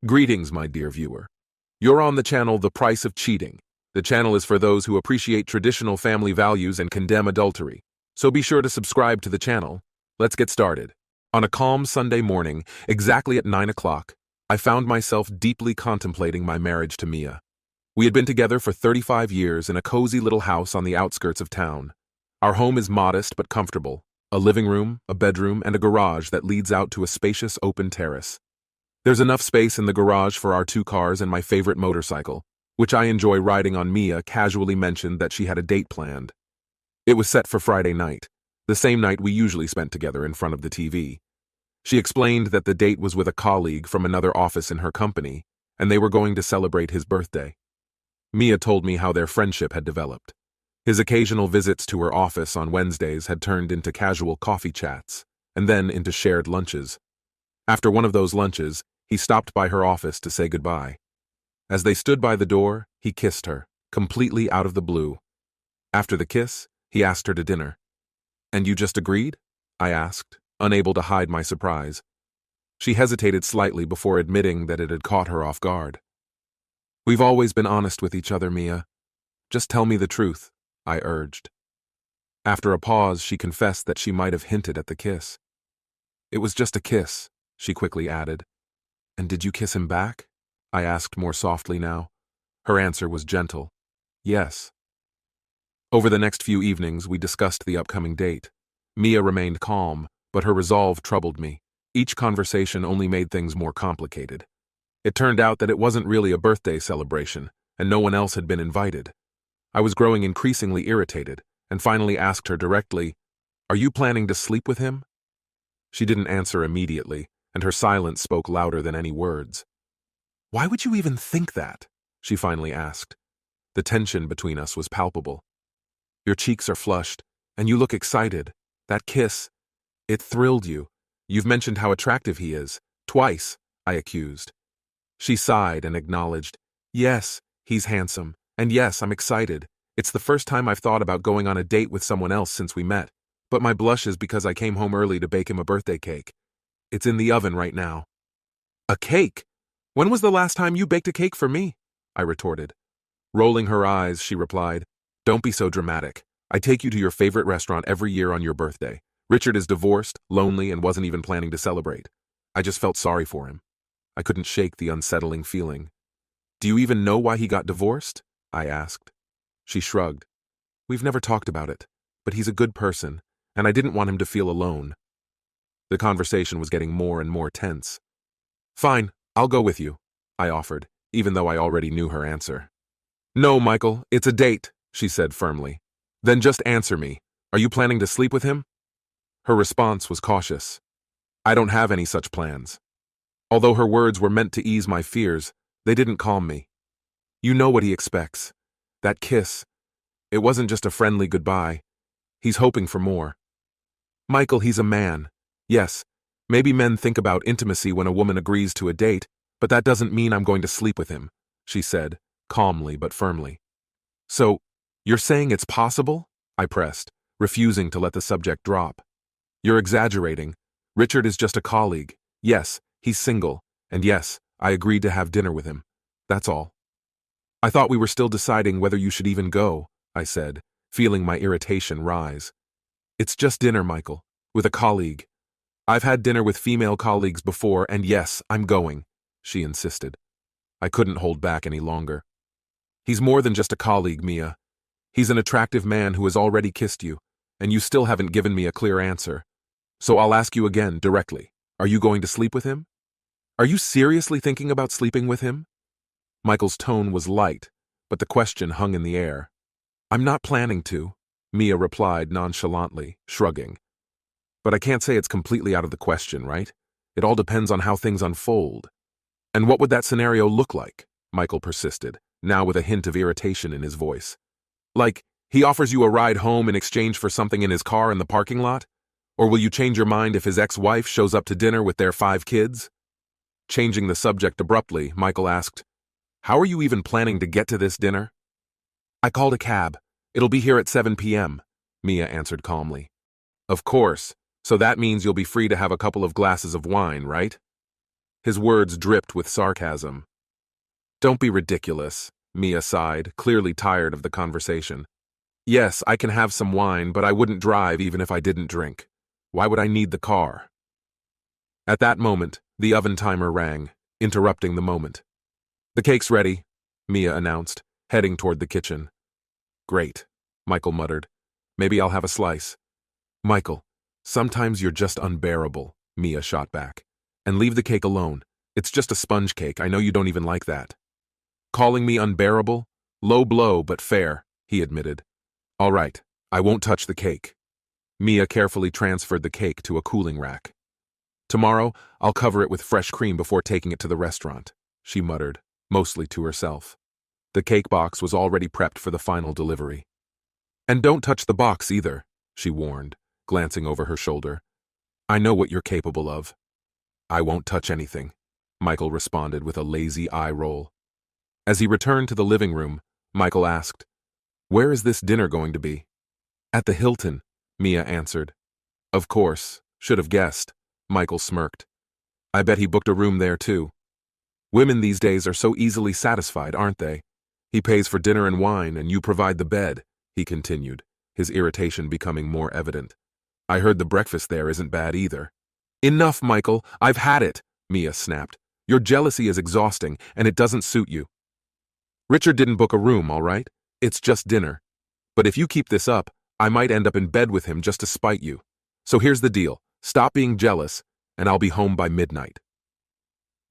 Greetings, my dear viewer. You're on the channel The Price of Cheating. The channel is for those who appreciate traditional family values and condemn adultery. So be sure to subscribe to the channel. Let's get started. On a calm Sunday morning, exactly at 9 o'clock, I found myself deeply contemplating my marriage to Mia. We had been together for 35 years in a cozy little house on the outskirts of town. Our home is modest but comfortable, a living room, a bedroom, and a garage that leads out to a spacious open terrace. There's enough space in the garage for our 2 cars and my favorite motorcycle, which I enjoy riding on. Mia casually mentioned that she had a date planned. It was set for Friday night, the same night we usually spent together in front of the TV. She explained that the date was with a colleague from another office in her company, and they were going to celebrate his birthday. Mia told me how their friendship had developed. His occasional visits to her office on Wednesdays had turned into casual coffee chats, and then into shared lunches. After one of those lunches, he stopped by her office to say goodbye. As they stood by the door, he kissed her, completely out of the blue. After the kiss, he asked her to dinner. "And you just agreed?" I asked, unable to hide my surprise. She hesitated slightly before admitting that it had caught her off guard. "We've always been honest with each other, Mia. Just tell me the truth," I urged. After a pause, she confessed that she might have hinted at the kiss. "It was just a kiss," she quickly added. "And did you kiss him back?" I asked more softly now. Her answer was gentle. "Yes." Over the next few evenings, we discussed the upcoming date. Mia remained calm, but her resolve troubled me. Each conversation only made things more complicated. It turned out that it wasn't really a birthday celebration, and no one else had been invited. I was growing increasingly irritated, and finally asked her directly, "Are you planning to sleep with him?" She didn't answer immediately, and her silence spoke louder than any words. "Why would you even think that?" she finally asked. The tension between us was palpable. "Your cheeks are flushed, and you look excited. That kiss, it thrilled you. You've mentioned how attractive he is. Twice," I accused. She sighed and acknowledged, "Yes, he's handsome, and yes, I'm excited. It's the first time I've thought about going on a date with someone else since we met, but my blush is because I came home early to bake him a birthday cake. It's in the oven right now." "A cake? When was the last time you baked a cake for me?" I retorted. Rolling her eyes, she replied, "Don't be so dramatic. I take you to your favorite restaurant every year on your birthday. Richard is divorced, lonely, and wasn't even planning to celebrate. I just felt sorry for him." I couldn't shake the unsettling feeling. "Do you even know why he got divorced?" I asked. She shrugged. "We've never talked about it, but he's a good person, and I didn't want him to feel alone." The conversation was getting more and more tense. "Fine, I'll go with you," I offered, even though I already knew her answer. "No, Michael, it's a date," she said firmly. "Then just answer me. Are you planning to sleep with him?" Her response was cautious. "I don't have any such plans." Although her words were meant to ease my fears, they didn't calm me. "You know what he expects. That kiss. It wasn't just a friendly goodbye. He's hoping for more. Michael, he's a man. Yes, maybe men think about intimacy when a woman agrees to a date, but that doesn't mean I'm going to sleep with him," she said, calmly but firmly. "So, you're saying it's possible?" I pressed, refusing to let the subject drop. "You're exaggerating. Richard is just a colleague. Yes, he's single, and yes, I agreed to have dinner with him. That's all." "I thought we were still deciding whether you should even go," I said, feeling my irritation rise. "It's just dinner, Michael, with a colleague. I've had dinner with female colleagues before, and yes, I'm going," she insisted. I couldn't hold back any longer. "He's more than just a colleague, Mia. He's an attractive man who has already kissed you, and you still haven't given me a clear answer. So I'll ask you again, directly. Are you going to sleep with him? Are you seriously thinking about sleeping with him?" Michael's tone was light, but the question hung in the air. "I'm not planning to," Mia replied nonchalantly, shrugging. "But I can't say it's completely out of the question, right? It all depends on how things unfold." "And what would that scenario look like?" Michael persisted, now with a hint of irritation in his voice. "Like, he offers you a ride home in exchange for something in his car in the parking lot? Or will you change your mind if his ex-wife shows up to dinner with their 5 kids? Changing the subject abruptly, Michael asked, "How are you even planning to get to this dinner?" "I called a cab. It'll be here at 7 p.m., Mia answered calmly. "Of course. So that means you'll be free to have a couple of glasses of wine, right?" His words dripped with sarcasm. Don't be ridiculous, Mia sighed, clearly tired of the conversation. Yes, I can have some wine, but I wouldn't drive even if I didn't drink. Why would I need the car? At that moment, the oven timer rang, interrupting the moment. The cake's ready, Mia announced, heading toward the kitchen. Great, Michael muttered. Maybe I'll have a slice. Michael, sometimes you're just unbearable, Mia shot back. And leave the cake alone. It's just a sponge cake. I know you don't even like that. Calling me unbearable? Low blow, but fair, he admitted. All right, I won't touch the cake. Mia carefully transferred the cake to a cooling rack. Tomorrow, I'll cover it with fresh cream before taking it to the restaurant, she muttered, mostly to herself. The cake box was already prepped for the final delivery. And don't touch the box either, she warned, glancing over her shoulder. I know what you're capable of. I won't touch anything, Michael responded with a lazy eye roll. As he returned to the living room, Michael asked, Where is this dinner going to be? At the Hilton, Mia answered. Of course, should have guessed, Michael smirked. I bet he booked a room there too. Women these days are so easily satisfied, aren't they? He pays for dinner and wine, and you provide the bed, he continued, his irritation becoming more evident. I heard the breakfast there isn't bad either. Enough, Michael, I've had it, Mia snapped. Your jealousy is exhausting, and it doesn't suit you. Richard didn't book a room, all right? It's just dinner. But if you keep this up, I might end up in bed with him just to spite you. So here's the deal. Stop being jealous, and I'll be home by midnight.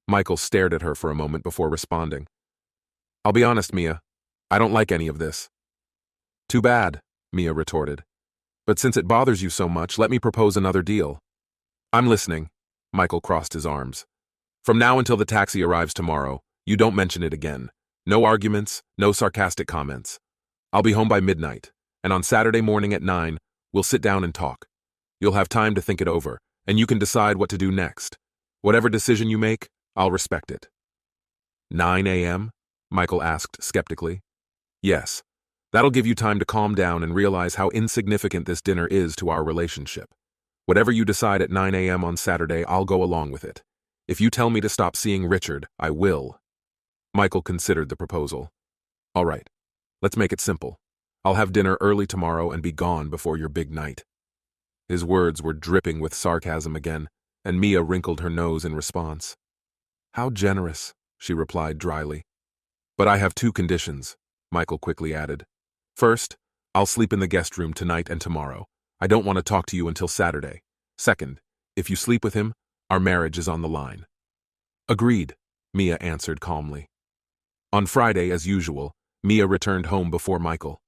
Michael stared at her for a moment before responding. I'll be honest, Mia. I don't like any of this. Too bad, Mia retorted. But since it bothers you so much, let me propose another deal. I'm listening, Michael crossed his arms. From now until the taxi arrives tomorrow, you don't mention it again. No arguments, no sarcastic comments. I'll be home by midnight, and on Saturday morning at 9, we'll sit down and talk. You'll have time to think it over, and you can decide what to do next. Whatever decision you make, I'll respect it. 9 a.m.? Michael asked skeptically. Yes. That'll give you time to calm down and realize how insignificant this dinner is to our relationship. Whatever you decide at 9 a.m. on Saturday, I'll go along with it. If you tell me to stop seeing Richard, I will. Michael considered the proposal. All right, let's make it simple. I'll have dinner early tomorrow and be gone before your big night. His words were dripping with sarcasm again, and Mia wrinkled her nose in response. How generous, she replied dryly. But I have two conditions, Michael quickly added. First, I'll sleep in the guest room tonight and tomorrow. I don't want to talk to you until Saturday. Second, if you sleep with him, our marriage is on the line. Agreed, Mia answered calmly. On Friday, as usual, Mia returned home before Michael.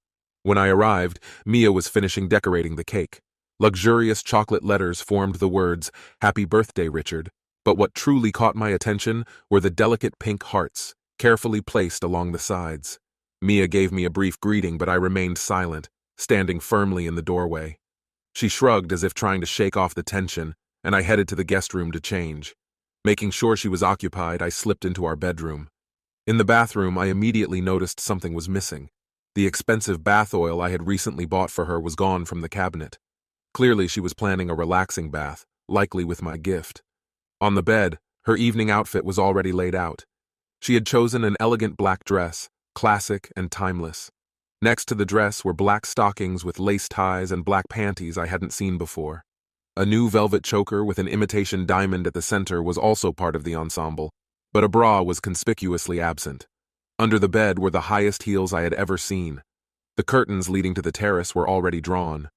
When I arrived, Mia was finishing decorating the cake. Luxurious chocolate letters formed the words, Happy Birthday, Richard, but what truly caught my attention were the delicate pink hearts, carefully placed along the sides. Mia gave me a brief greeting, but I remained silent, standing firmly in the doorway. She shrugged as if trying to shake off the tension, and I headed to the guest room to change. Making sure she was occupied, I slipped into our bedroom. In the bathroom, I immediately noticed something was missing. The expensive bath oil I had recently bought for her was gone from the cabinet. Clearly, she was planning a relaxing bath, likely with my gift. On the bed, her evening outfit was already laid out. She had chosen an elegant black dress, classic and timeless. Next to the dress were black stockings with lace ties and black panties I hadn't seen before. A new velvet choker with an imitation diamond at the center was also part of the ensemble, but a bra was conspicuously absent. Under the bed were the highest heels I had ever seen. The curtains leading to the terrace were already drawn.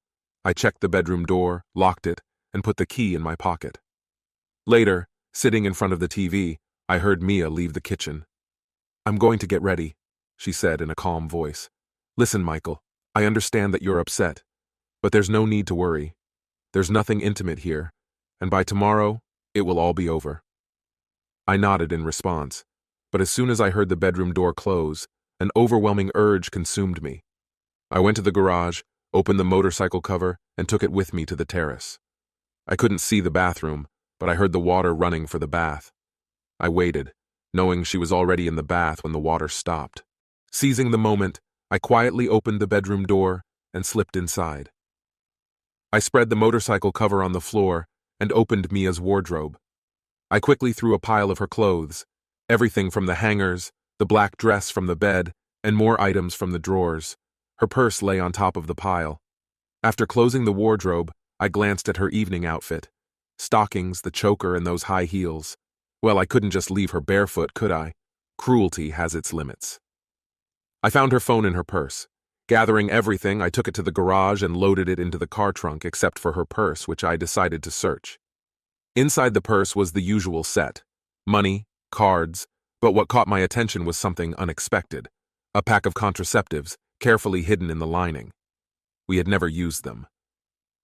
I checked the bedroom door, locked it, and put the key in my pocket. Later, sitting in front of the TV, I heard Mia leave the kitchen. I'm going to get ready, she said in a calm voice. Listen, Michael, I understand that you're upset, but there's no need to worry. There's nothing intimate here, and by tomorrow, it will all be over. I nodded in response, but as soon as I heard the bedroom door close, an overwhelming urge consumed me. I went to the garage, opened the motorcycle cover, and took it with me to the terrace. I couldn't see the bathroom, but I heard the water running for the bath. I waited, knowing she was already in the bath when the water stopped. Seizing the moment, I quietly opened the bedroom door and slipped inside. I spread the motorcycle cover on the floor and opened Mia's wardrobe. I quickly threw a pile of her clothes, everything from the hangers, the black dress from the bed, and more items from the drawers. Her purse lay on top of the pile. After closing the wardrobe, I glanced at her evening outfit. Stockings, the choker, and those high heels. Well, I couldn't just leave her barefoot, could I? Cruelty has its limits. I found her phone in her purse. Gathering everything, I took it to the garage and loaded it into the car trunk except for her purse, which I decided to search. Inside the purse was the usual set: money, cards, but what caught my attention was something unexpected: a pack of contraceptives, carefully hidden in the lining. We had never used them.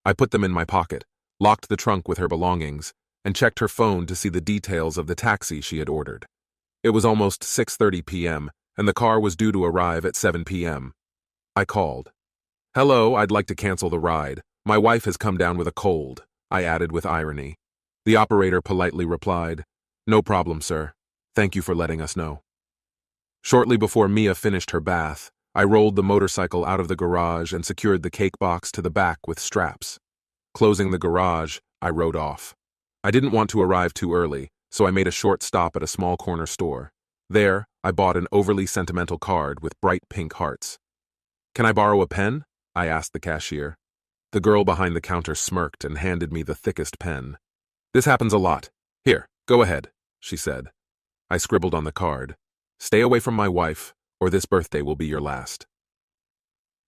I put them in my pocket, locked the trunk with her belongings, and checked her phone to see the details of the taxi she had ordered. It was almost 6:30 p.m., and the car was due to arrive at 7 p.m. I called. "Hello, I'd like to cancel the ride. My wife has come down with a cold," I added with irony. The operator politely replied, "No problem, sir. Thank you for letting us know." Shortly before Mia finished her bath, I rolled the motorcycle out of the garage and secured the cake box to the back with straps. Closing the garage, I rode off. I didn't want to arrive too early, so I made a short stop at a small corner store. There, I bought an overly sentimental card with bright pink hearts. "Can I borrow a pen?" I asked the cashier. The girl behind the counter smirked and handed me the thickest pen. "This happens a lot. Here, go ahead," she said. I scribbled on the card, "Stay away from my wife, or this birthday will be your last."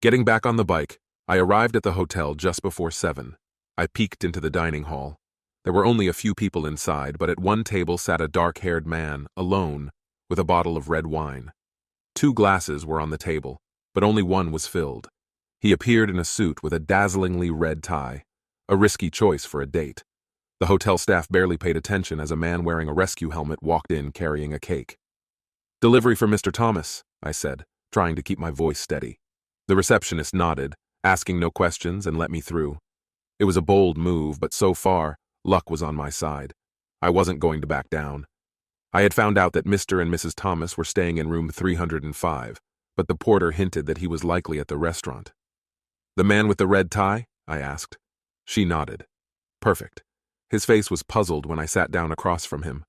Getting back on the bike, I arrived at the hotel just before 7. I peeked into the dining hall. There were only a few people inside, but at one table sat a dark-haired man, alone, with a bottle of red wine. 2 glasses were on the table, but only one was filled. He appeared in a suit with a dazzlingly red tie, a risky choice for a date. The hotel staff barely paid attention as a man wearing a rescue helmet walked in carrying a cake. "Delivery for Mr. Thomas," I said, trying to keep my voice steady. The receptionist nodded, asking no questions, and let me through. It was a bold move, but so far, luck was on my side. I wasn't going to back down. I had found out that Mr. and Mrs. Thomas were staying in room 305, but the porter hinted that he was likely at the restaurant. "The man with the red tie?" I asked. She nodded. "Perfect." His face was puzzled when I sat down across from him.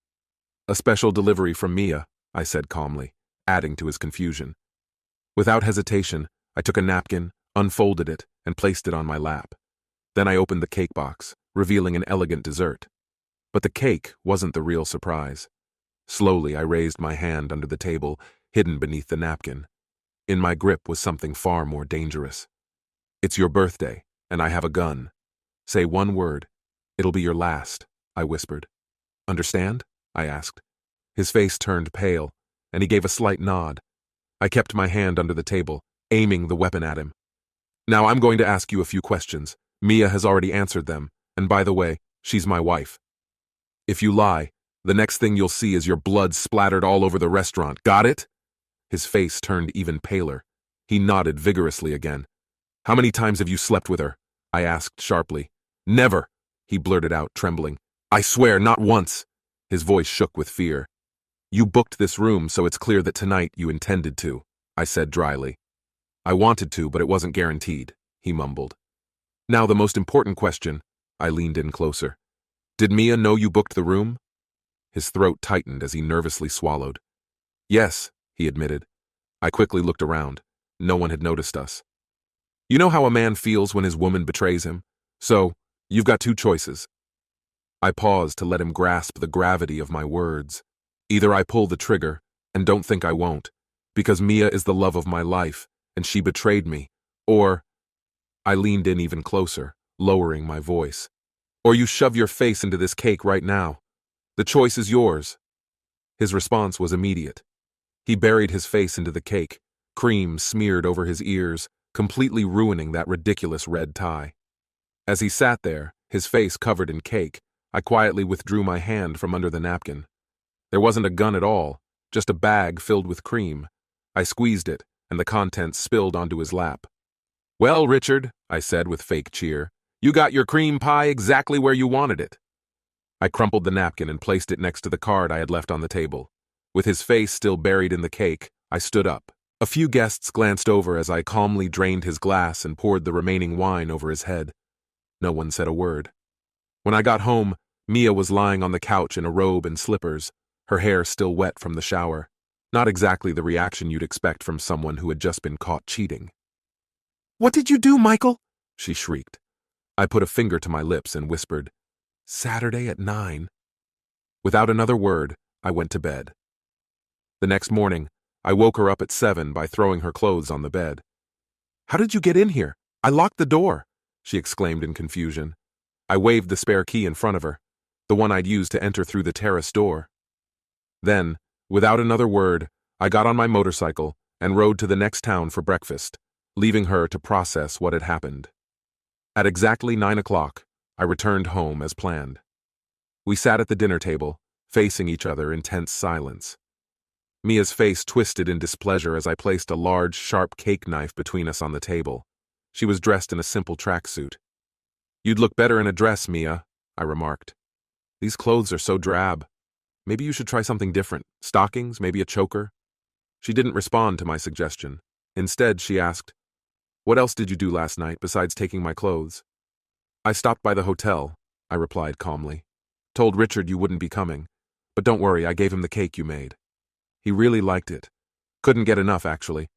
"A special delivery from Mia," I said calmly, adding to his confusion. Without hesitation, I took a napkin, unfolded it, and placed it on my lap. Then I opened the cake box, revealing an elegant dessert. But the cake wasn't the real surprise. Slowly, I raised my hand under the table, hidden beneath the napkin. In my grip was something far more dangerous. "It's your birthday, and I have a gun. Say one word. It'll be your last," I whispered. "Understand?" I asked. His face turned pale, and he gave a slight nod. I kept my hand under the table, aiming the weapon at him. "Now I'm going to ask you a few questions. Mia has already answered them, and by the way, she's my wife. If you lie, the next thing you'll see is your blood splattered all over the restaurant. Got it?" His face turned even paler. He nodded vigorously again. "How many times have you slept with her?" I asked sharply. "Never," he blurted out, trembling. "I swear, not once." His voice shook with fear. "You booked this room, so it's clear that tonight you intended to," I said dryly. "I wanted to, but it wasn't guaranteed," he mumbled. "Now the most important question." I leaned in closer. "Did Mia know you booked the room?" His throat tightened as he nervously swallowed. "Yes," he admitted. I quickly looked around. No one had noticed us. "You know how a man feels when his woman betrays him? So, you've got 2 choices." I paused to let him grasp the gravity of my words. Either I pull the trigger, and don't think I won't, because Mia is the love of my life, and she betrayed me, or... I leaned in even closer, lowering my voice. "Or you shove your face into this cake right now. The choice is yours." His response was immediate. He buried his face into the cake, cream smeared over his ears, completely ruining that ridiculous red tie. As he sat there, his face covered in cake, I quietly withdrew my hand from under the napkin. There wasn't a gun at all, just a bag filled with cream. I squeezed it, and the contents spilled onto his lap. "Well, Richard," I said with fake cheer, "you got your cream pie exactly where you wanted it." I crumpled the napkin and placed it next to the card I had left on the table. With his face still buried in the cake, I stood up. A few guests glanced over as I calmly drained his glass and poured the remaining wine over his head. No one said a word. When I got home, Mia was lying on the couch in a robe and slippers, her hair still wet from the shower. Not exactly the reaction you'd expect from someone who had just been caught cheating. "What did you do, Michael?" she shrieked. I put a finger to my lips and whispered, "Saturday at 9. Without another word, I went to bed. The next morning, I woke her up at 7 by throwing her clothes on the bed. "How did you get in here? I locked the door," she exclaimed in confusion. I waved the spare key in front of her, the one I'd used to enter through the terrace door. Then, without another word, I got on my motorcycle and rode to the next town for breakfast, leaving her to process what had happened. At exactly 9 o'clock, I returned home as planned. We sat at the dinner table, facing each other in tense silence. Mia's face twisted in displeasure as I placed a large, sharp cake knife between us on the table. She was dressed in a simple tracksuit. "You'd look better in a dress, Mia," I remarked. "These clothes are so drab. Maybe you should try something different. Stockings, maybe a choker." She didn't respond to my suggestion. Instead, she asked, "What else did you do last night besides taking my clothes?" "I stopped by the hotel," I replied calmly. "Told Richard you wouldn't be coming. But don't worry, I gave him the cake you made. He really liked it. Couldn't get enough, actually.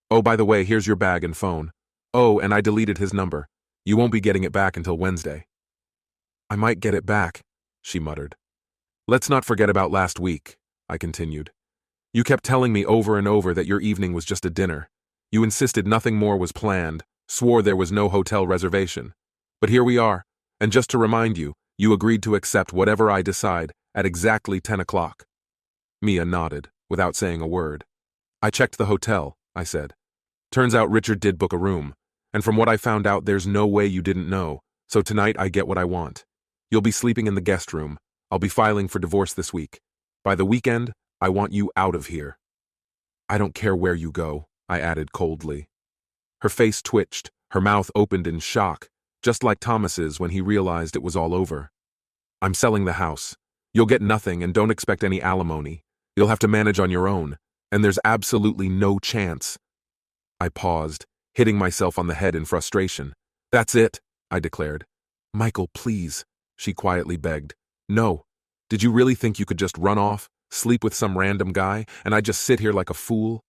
Oh, by the way, here's your bag and phone. Oh, and I deleted his number. You won't be getting it back until Wednesday." "I might get it back," she muttered. "Let's not forget about last week," I continued. "You kept telling me over and over that your evening was just a dinner. You insisted nothing more was planned, swore there was no hotel reservation. But here we are, and just to remind you, you agreed to accept whatever I decide at exactly 10 o'clock. Mia nodded, without saying a word. "I checked the hotel," I said. "Turns out Richard did book a room, and from what I found out there's no way you didn't know, so tonight I get what I want. You'll be sleeping in the guest room. I'll be filing for divorce this week. By the weekend, I want you out of here." "I don't care where you go," I added coldly. Her face twitched, her mouth opened in shock, just like Thomas's when he realized it was all over. "I'm selling the house. You'll get nothing and don't expect any alimony. You'll have to manage on your own, and there's absolutely no chance." I paused, hitting myself on the head in frustration. "That's it," I declared. "Michael, please," she quietly begged. "No. Did you really think you could just run off, sleep with some random guy, and I'd just sit here like a fool?"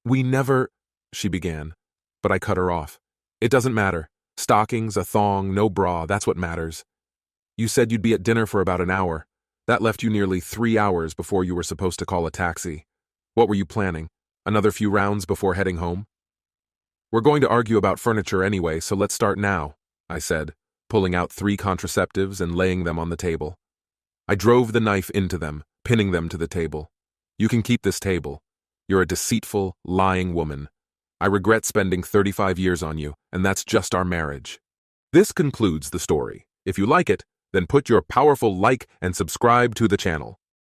"We never," she began, but I cut her off. "It doesn't matter. Stockings, a thong, no bra, that's what matters. You said you'd be at dinner for about an hour. That left you nearly 3 hours before you were supposed to call a taxi. What were you planning? Another few rounds before heading home?" "We're going to argue about furniture anyway, so let's start now," I said, pulling out 3 contraceptives and laying them on the table. I drove the knife into them, pinning them to the table. "You can keep this table. You're a deceitful, lying woman. I regret spending 35 years on you, and that's just our marriage." This concludes the story. If you like it, then put your powerful like and subscribe to the channel.